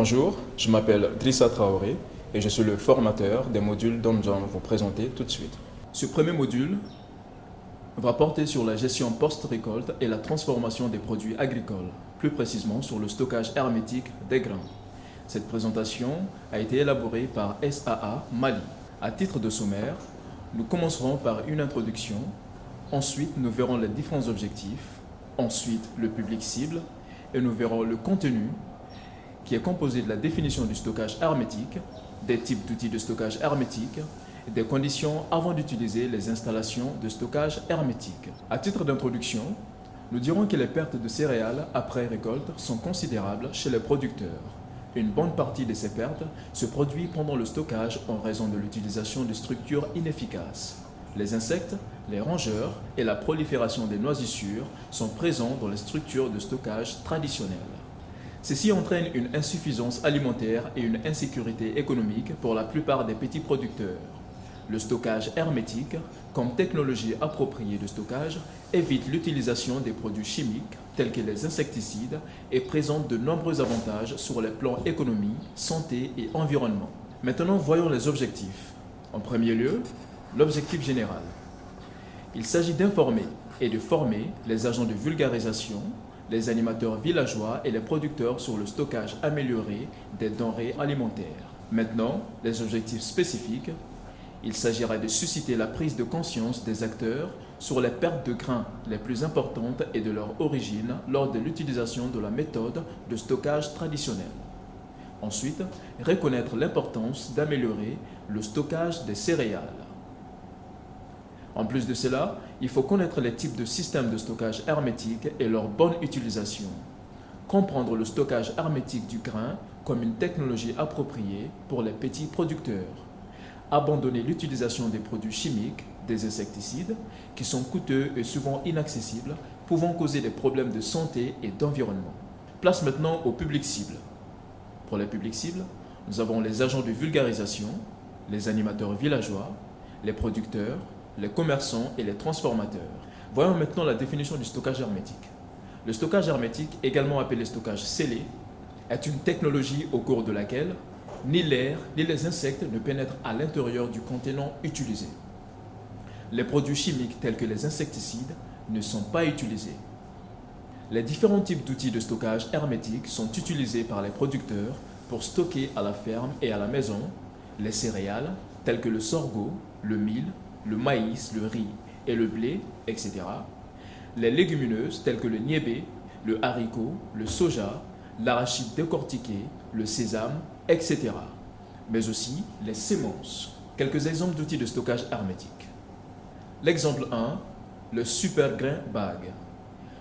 Bonjour, je m'appelle Drissa Traoré et je suis le formateur des modules dont nous allons vous présenter tout de suite. Ce premier module va porter sur la gestion post-récolte et la transformation des produits agricoles, plus précisément sur le stockage hermétique des grains. Cette présentation a été élaborée par SAA Mali. À titre de sommaire, nous commencerons par une introduction, ensuite nous verrons les différents objectifs, ensuite le public cible et nous verrons le contenu qui est composé de la définition du stockage hermétique, des types d'outils de stockage hermétique et des conditions avant d'utiliser les installations de stockage hermétique. À titre d'introduction, nous dirons que les pertes de céréales après récolte sont considérables chez les producteurs. Une bonne partie de ces pertes se produit pendant le stockage en raison de l'utilisation de structures inefficaces. Les insectes, les rongeurs et la prolifération des noisissures sont présents dans les structures de stockage traditionnelles. Ceci entraîne une insuffisance alimentaire et une insécurité économique pour la plupart des petits producteurs. Le stockage hermétique, comme technologie appropriée de stockage, évite l'utilisation des produits chimiques tels que les insecticides et présente de nombreux avantages sur les plans économie, santé et environnement. Maintenant, voyons les objectifs. En premier lieu, l'objectif général. Il s'agit d'informer et de former les agents de vulgarisation, les animateurs villageois et les producteurs sur le stockage amélioré des denrées alimentaires. Maintenant, les objectifs spécifiques. Il s'agira de susciter la prise de conscience des acteurs sur les pertes de grains les plus importantes et de leur origine lors de l'utilisation de la méthode de stockage traditionnelle. Ensuite, reconnaître l'importance d'améliorer le stockage des céréales. En plus de cela, il faut connaître les types de systèmes de stockage hermétique et leur bonne utilisation. Comprendre le stockage hermétique du grain comme une technologie appropriée pour les petits producteurs. Abandonner l'utilisation des produits chimiques, des insecticides, qui sont coûteux et souvent inaccessibles, pouvant causer des problèmes de santé et d'environnement. Place maintenant au public cible. Pour les publics cibles, nous avons les agents de vulgarisation, les animateurs villageois, les producteurs, les commerçants et les transformateurs. Voyons maintenant la définition du stockage hermétique. Le stockage hermétique, également appelé stockage scellé, est une technologie au cours de laquelle ni l'air ni les insectes ne pénètrent à l'intérieur du contenant utilisé. Les produits chimiques tels que les insecticides ne sont pas utilisés. Les différents types d'outils de stockage hermétique sont utilisés par les producteurs pour stocker à la ferme et à la maison les céréales telles que le sorgho, le mil, le maïs, le riz et le blé, etc. Les légumineuses telles que le niébé, le haricot, le soja, l'arachide décortiqué, le sésame, etc. Mais aussi les semences. Quelques exemples d'outils de stockage hermétique. L'exemple 1, le super grain bag.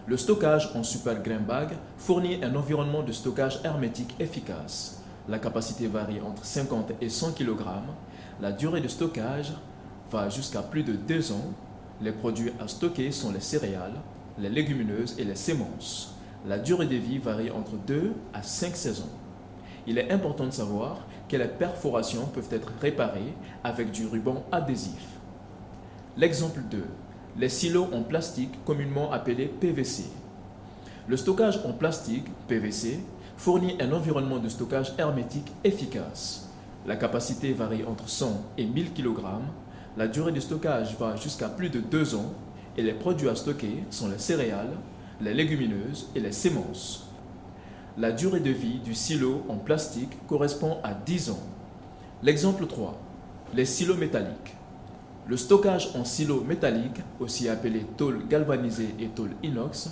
Le stockage en super grain bag fournit un environnement de stockage hermétique efficace. La capacité varie entre 50 et 100 kg. La durée de stockage va jusqu'à plus de 2 ans. Les produits à stocker sont les céréales, les légumineuses et les semences. La durée de vie varie entre 2 à 5 saisons. Il est important de savoir que les perforations peuvent être réparées avec du ruban adhésif. L'exemple 2. Les silos en plastique communément appelés PVC. Le stockage en plastique, PVC, fournit un environnement de stockage hermétique efficace. La capacité varie entre 100 et 1000 kg. La durée de stockage va jusqu'à plus de 2 ans et les produits à stocker sont les céréales, les légumineuses et les semences. La durée de vie du silo en plastique correspond à 10 ans. L'exemple 3. Les silos métalliques. Le stockage en silo métallique, aussi appelé tôle galvanisée et tôle inox,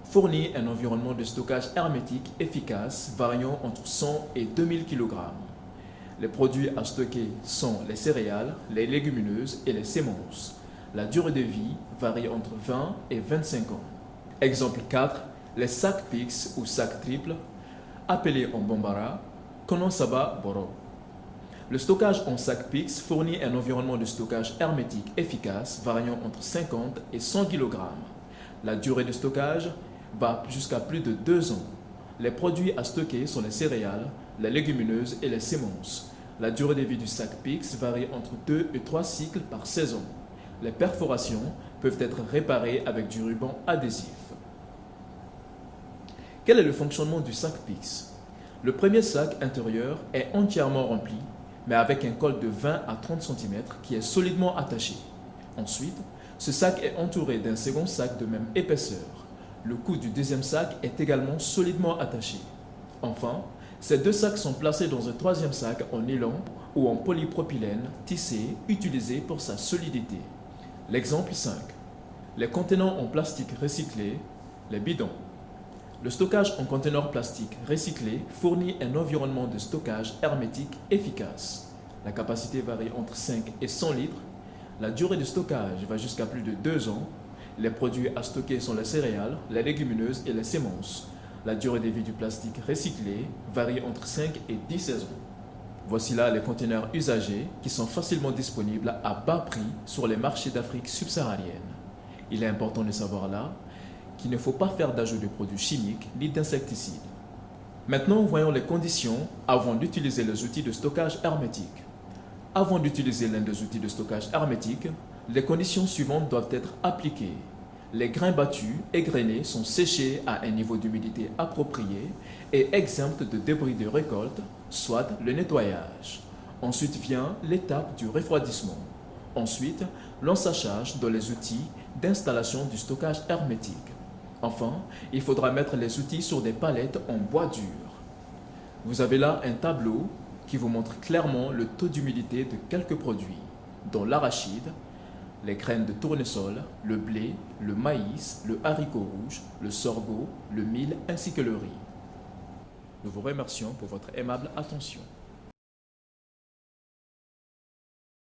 fournit un environnement de stockage hermétique efficace variant entre 100 et 2000 kg. Les produits à stocker sont les céréales, les légumineuses et les semences. La durée de vie varie entre 20 et 25 ans. Exemple 4. Les sacs PIX ou sacs triples, appelés en bambara, Konosaba Boro. Le stockage en sac PIX fournit un environnement de stockage hermétique efficace variant entre 50 et 100 kg. La durée de stockage va jusqu'à plus de 2 ans. Les produits à stocker sont les céréales, les légumineuses et les semences. La durée de vie du sac PIX varie entre 2 et 3 cycles par saison. Les perforations peuvent être réparées avec du ruban adhésif. Quel est le fonctionnement du sac PIX? Le premier sac intérieur est entièrement rempli, mais avec un col de 20 à 30 cm qui est solidement attaché. Ensuite, ce sac est entouré d'un second sac de même épaisseur. Le cou du deuxième sac est également solidement attaché. Enfin, ces deux sacs sont placés dans un troisième sac en nylon ou en polypropylène tissé utilisé pour sa solidité. L'exemple 5. Les contenants en plastique recyclé, les bidons. Le stockage en conteneurs plastique recyclés fournit un environnement de stockage hermétique efficace. La capacité varie entre 5 et 100 litres. La durée de stockage va jusqu'à plus de 2 ans. Les produits à stocker sont les céréales, les légumineuses et les semences. La durée de vie du plastique recyclé varie entre 5 et 10 saisons. Voici là les conteneurs usagés qui sont facilement disponibles à bas prix sur les marchés d'Afrique subsaharienne. Il est important de savoir là qu'il ne faut pas faire d'ajout de produits chimiques ni d'insecticides. Maintenant, voyons les conditions avant d'utiliser les outils de stockage hermétique. Avant d'utiliser l'un des outils de stockage hermétique, les conditions suivantes doivent être appliquées. Les grains battus et grainés sont séchés à un niveau d'humidité approprié et exempts de débris de récolte, soit le nettoyage. Ensuite vient l'étape du refroidissement. Ensuite, l'ensachage dans les outils d'installation du stockage hermétique. Enfin, il faudra mettre les outils sur des palettes en bois dur. Vous avez là un tableau qui vous montre clairement le taux d'humidité de quelques produits, dont l'arachide, les graines de tournesol, le blé, le maïs, le haricot rouge, le sorgho, le mil ainsi que le riz. Nous vous remercions pour votre aimable attention.